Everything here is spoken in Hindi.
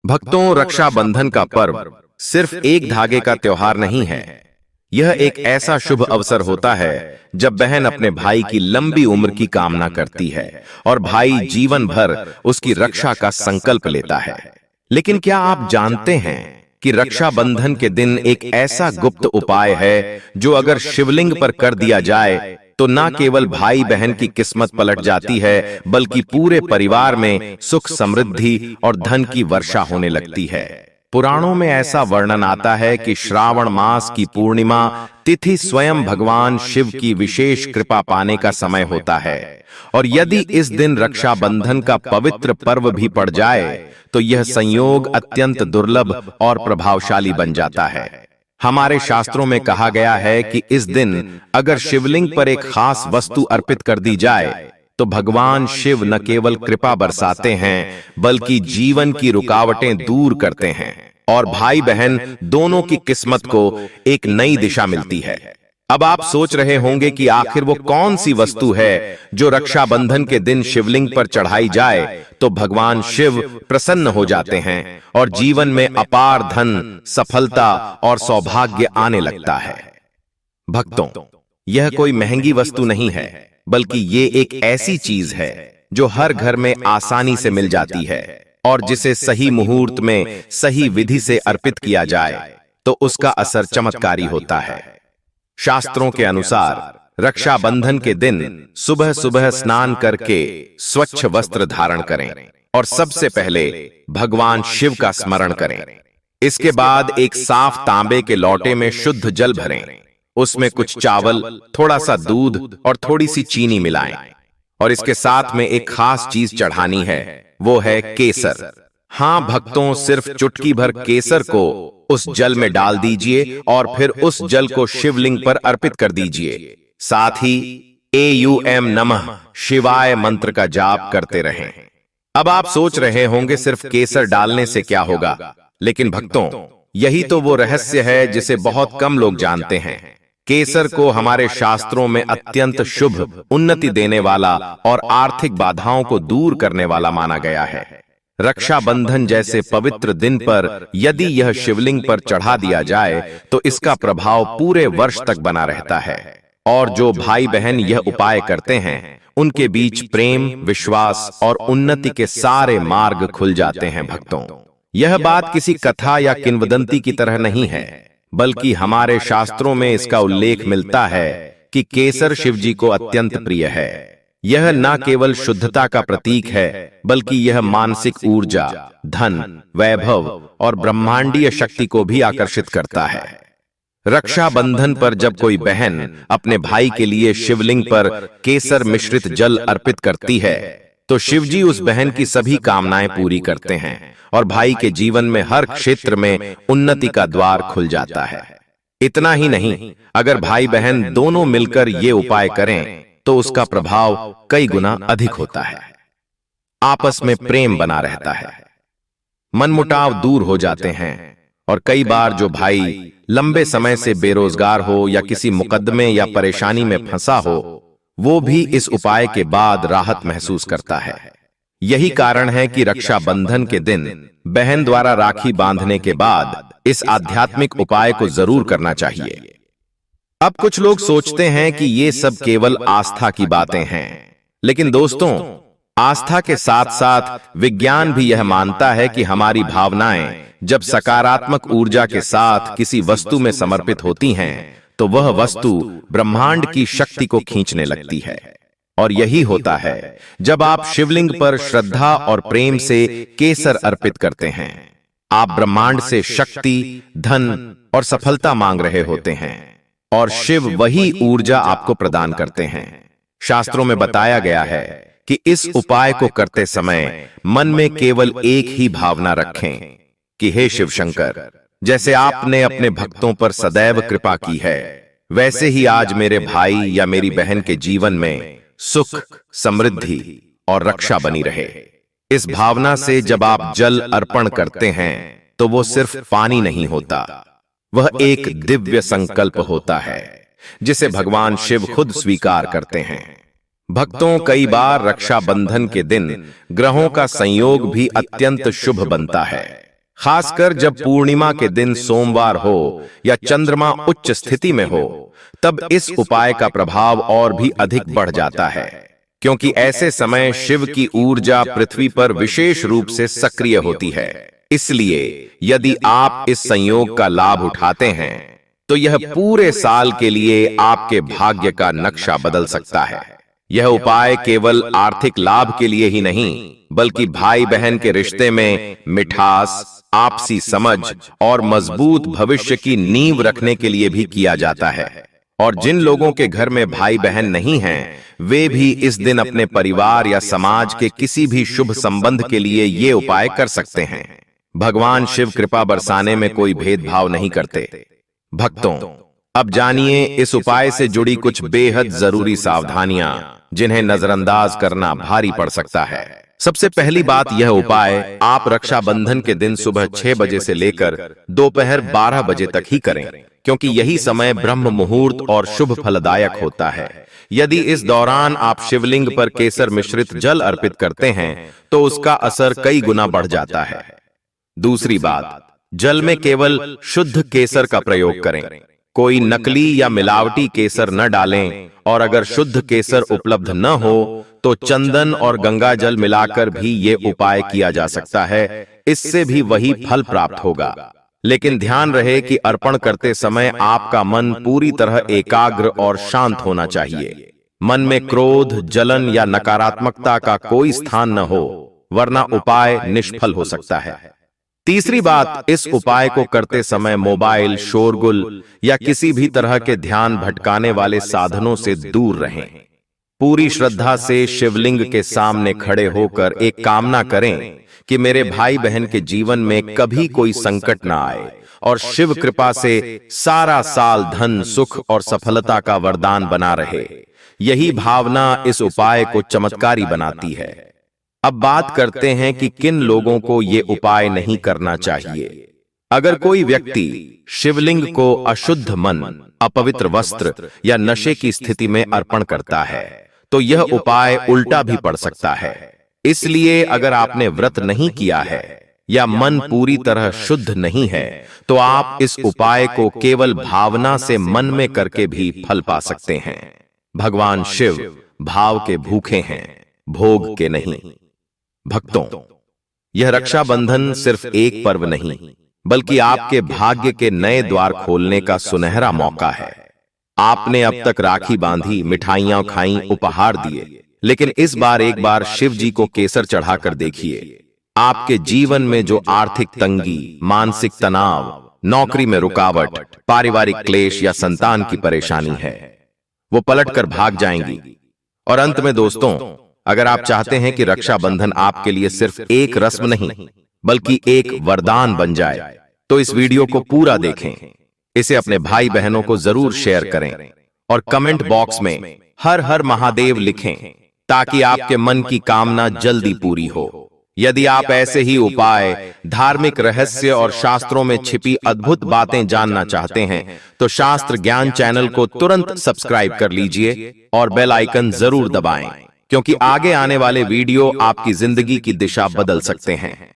भक्तों, रक्षाबंधन का पर्व सिर्फ एक धागे का त्योहार नहीं है। यह एक ऐसा शुभ अवसर होता है जब बहन अपने भाई की लंबी उम्र की कामना करती है और भाई जीवन भर उसकी रक्षा का संकल्प लेता है। लेकिन क्या आप जानते हैं कि रक्षाबंधन के दिन एक ऐसा गुप्त उपाय है जो अगर शिवलिंग पर कर दिया जाए तो न केवल भाई बहन की किस्मत पलट जाती है, बल्कि पूरे परिवार में सुख, समृद्धि और धन की वर्षा होने लगती है। पुराणों में ऐसा वर्णन आता है कि श्रावण मास की पूर्णिमा तिथि स्वयं भगवान शिव की विशेष कृपा पाने का समय होता है, और यदि इस दिन रक्षाबंधन का पवित्र पर्व भी पड़ जाए तो यह संयोग अत्यंत दुर्लभ और प्रभावशाली बन जाता है। हमारे शास्त्रों में कहा गया है कि इस दिन अगर शिवलिंग पर एक खास वस्तु अर्पित कर दी जाए तो भगवान शिव न केवल कृपा बरसाते हैं, बल्कि जीवन की रुकावटें दूर करते हैं और भाई बहन दोनों की किस्मत को एक नई दिशा मिलती है। अब आप सोच रहे होंगे कि आखिर वो कौन सी वस्तु है जो रक्षाबंधन के दिन शिवलिंग पर चढ़ाई जाए तो भगवान शिव प्रसन्न हो जाते हैं और जीवन में अपार धन, सफलता और सौभाग्य आने लगता है। भक्तों, यह कोई महंगी वस्तु नहीं है, बल्कि ये एक ऐसी चीज है जो हर घर में आसानी से मिल जाती है और जिसे सही मुहूर्त में सही विधि से अर्पित किया जाए तो उसका असर चमत्कारी होता है। शास्त्रों के अनुसार रक्षाबंधन के दिन सुबह सुबह स्नान करके स्वच्छ वस्त्र धारण करें और सबसे पहले भगवान शिव का स्मरण करें। इसके बाद एक साफ तांबे के लोटे में शुद्ध जल भरें, उसमें कुछ चावल, थोड़ा सा दूध और थोड़ी सी चीनी मिलाएं और इसके साथ में एक खास चीज चढ़ानी है, वो है केसर। हाँ भक्तों, सिर्फ चुटकी भर केसर को उस जल में डाल दीजिए और फिर उस जल को शिवलिंग पर अर्पित कर दीजिए। साथ ही एयूएम नमः शिवाय मंत्र का जाप करते रहें। अब आप सोच रहे होंगे सिर्फ केसर डालने से क्या होगा, लेकिन भक्तों, यही तो वो रहस्य है जिसे बहुत कम लोग जानते हैं। केसर को हमारे शास्त्रों में अत्यंत शुभ, उन्नति देने वाला और आर्थिक बाधाओं को दूर करने वाला माना गया है। रक्षाबंधन जैसे पवित्र दिन पर यदि यह शिवलिंग पर चढ़ा दिया जाए तो इसका प्रभाव पूरे वर्ष तक बना रहता है और जो भाई बहन यह उपाय करते हैं उनके बीच प्रेम, विश्वास और उन्नति के सारे मार्ग खुल जाते हैं। भक्तों, यह बात किसी कथा या किंवदंती की तरह नहीं है, बल्कि हमारे शास्त्रों में इसका उल्लेख मिलता है कि केसर शिव जी को अत्यंत प्रिय है। यह न केवल शुद्धता का प्रतीक है, बल्कि यह मानसिक ऊर्जा, धन, वैभव और ब्रह्मांडीय शक्ति को भी आकर्षित करता है। रक्षाबंधन पर जब कोई बहन अपने भाई के लिए शिवलिंग पर केसर मिश्रित जल अर्पित करती है तो शिवजी उस बहन की सभी कामनाएं पूरी करते हैं और भाई के जीवन में हर क्षेत्र में उन्नति का द्वार खुल जाता है। इतना ही नहीं, अगर भाई बहन दोनों मिलकर ये उपाय करें तो उसका प्रभाव कई गुना अधिक होता है। आपस में प्रेम बना रहता है, मनमुटाव दूर हो जाते हैं और कई बार जो भाई लंबे समय से बेरोजगार हो या किसी मुकदमे या परेशानी में फंसा हो, वो भी इस उपाय के बाद राहत महसूस करता है। यही कारण है कि रक्षाबंधन के दिन बहन द्वारा राखी बांधने के बाद इस आध्यात्मिक उपाय को जरूर करना चाहिए। अब कुछ लोग सोचते हैं कि ये सब केवल आस्था की बातें हैं, लेकिन दोस्तों, आस्था के साथ साथ विज्ञान भी यह मानता है कि हमारी भावनाएं जब सकारात्मक ऊर्जा के साथ किसी वस्तु में समर्पित होती हैं तो वह वस्तु ब्रह्मांड की शक्ति को खींचने लगती है। और यही होता है जब आप शिवलिंग पर श्रद्धा और प्रेम से केसर अर्पित करते हैं। आप ब्रह्मांड से शक्ति, धन और सफलता मांग रहे होते हैं और शिव वही ऊर्जा आपको प्रदान करते हैं। शास्त्रों में बताया गया है कि इस उपाय को करते समय मन में केवल एक ही भावना रखें कि हे शिव शंकर, जैसे आपने अपने भक्तों पर सदैव कृपा की है, वैसे ही आज मेरे भाई या मेरी बहन के जीवन में सुख, समृद्धि और रक्षा बनी रहे। इस भावना से जब आप जल अर्पण करते हैं तो वो सिर्फ पानी नहीं होता, वह एक दिव्य संकल्प होता है जिसे भगवान शिव खुद स्वीकार करते हैं। भक्तों, कई बार रक्षाबंधन के दिन ग्रहों का संयोग भी अत्यंत शुभ बनता है। खासकर जब पूर्णिमा के दिन सोमवार हो या चंद्रमा उच्च स्थिति में हो, तब इस उपाय का प्रभाव और भी अधिक बढ़ जाता है, क्योंकि ऐसे समय शिव की ऊर्जा पृथ्वी पर विशेष रूप से सक्रिय होती है। इसलिए यदि आप इस संयोग का लाभ उठाते हैं तो यह पूरे साल के लिए आपके भाग्य का नक्शा बदल सकता है। यह उपाय केवल आर्थिक लाभ के लिए ही नहीं, बल्कि भाई बहन के रिश्ते में मिठास, आपसी समझ और मजबूत भविष्य की नींव रखने के लिए भी किया जाता है। और जिन लोगों के घर में भाई बहन नहीं हैं, वे भी इस दिन अपने परिवार या समाज के किसी भी शुभ संबंध के लिए ये उपाय कर सकते हैं। भगवान शिव कृपा बरसाने में कोई भेदभाव नहीं करते। भक्तों, अब जानिए इस उपाय से जुड़ी कुछ बेहद जरूरी सावधानियां, जिन्हें नजरअंदाज करना भारी पड़ सकता है। सबसे पहली बात, यह उपाय आप रक्षाबंधन के दिन सुबह 6 बजे से लेकर दोपहर 12 बजे तक ही करें, क्योंकि यही समय ब्रह्म मुहूर्त और शुभ फलदायक होता है। यदि इस दौरान आप शिवलिंग पर केसर मिश्रित जल अर्पित करते हैं तो उसका असर कई गुना बढ़ जाता है। दूसरी बात, जल में केवल शुद्ध केसर का प्रयोग करें। कोई नकली या मिलावटी केसर न डालें, और अगर शुद्ध केसर उपलब्ध न हो तो चंदन और गंगा जल मिलाकर भी ये उपाय किया जा सकता है। इससे भी वही फल प्राप्त होगा। लेकिन ध्यान रहे कि अर्पण करते समय आपका मन पूरी तरह एकाग्र और शांत होना चाहिए। मन में क्रोध, जलन या नकारात्मकता का कोई स्थान न हो, वरना उपाय निष्फल हो सकता है। तीसरी बात, इस उपाय को करते समय मोबाइल, शोरगुल या किसी भी तरह के ध्यान भटकाने वाले साधनों से दूर रहें। पूरी श्रद्धा से शिवलिंग के सामने खड़े होकर एक कामना करें कि मेरे भाई बहन के जीवन में कभी कोई संकट ना आए और शिव कृपा से सारा साल धन, सुख और सफलता का वरदान बना रहे। यही भावना इस उपाय को चमत्कारी बनाती है। अब बात करते हैं कि किन लोगों को ये उपाय नहीं करना चाहिए। अगर कोई व्यक्ति शिवलिंग को अशुद्ध मन, अपवित्र वस्त्र या नशे की स्थिति में अर्पण करता है तो यह उपाय उल्टा भी पड़ सकता है। इसलिए अगर आपने व्रत नहीं किया है या मन पूरी तरह शुद्ध नहीं है तो आप इस उपाय को केवल भावना से मन में करके भी फल पा सकते हैं। भगवान शिव भाव के भूखे हैं, भोग के नहीं। भक्तों, यह रक्षाबंधन सिर्फ एक पर्व नहीं, बल्कि आपके भाग्य के नए द्वार खोलने का सुनहरा मौका है। आपने अब तक राखी बांधी, मिठाइयां खाई, उपहार दिए, लेकिन इस बार एक बार शिव जी को केसर चढ़ाकर देखिए। आपके जीवन में जो आर्थिक तंगी, मानसिक तनाव, नौकरी में रुकावट, पारिवारिक क्लेश या संतान की परेशानी है, वो पलटकर भाग जाएंगी। और अंत में दोस्तों, अगर आप चाहते हैं कि रक्षाबंधन आपके लिए सिर्फ एक रस्म नहीं, बल्कि एक वरदान बन जाए, तो इस वीडियो को पूरा देखें। इसे अपने भाई बहनों को जरूर शेयर करें और कमेंट बॉक्स में हर हर महादेव लिखें, ताकि आपके मन की कामना जल्दी पूरी हो। यदि आप ऐसे ही उपाय, धार्मिक रहस्य और शास्त्रों में छिपी अद्भुत बातें जानना चाहते हैं तो शास्त्र ज्ञान चैनल को तुरंत सब्सक्राइब कर लीजिए और बेल आइकन जरूर दबाएं, क्योंकि आगे आने वाले वीडियो आपकी जिंदगी की दिशा बदल सकते हैं।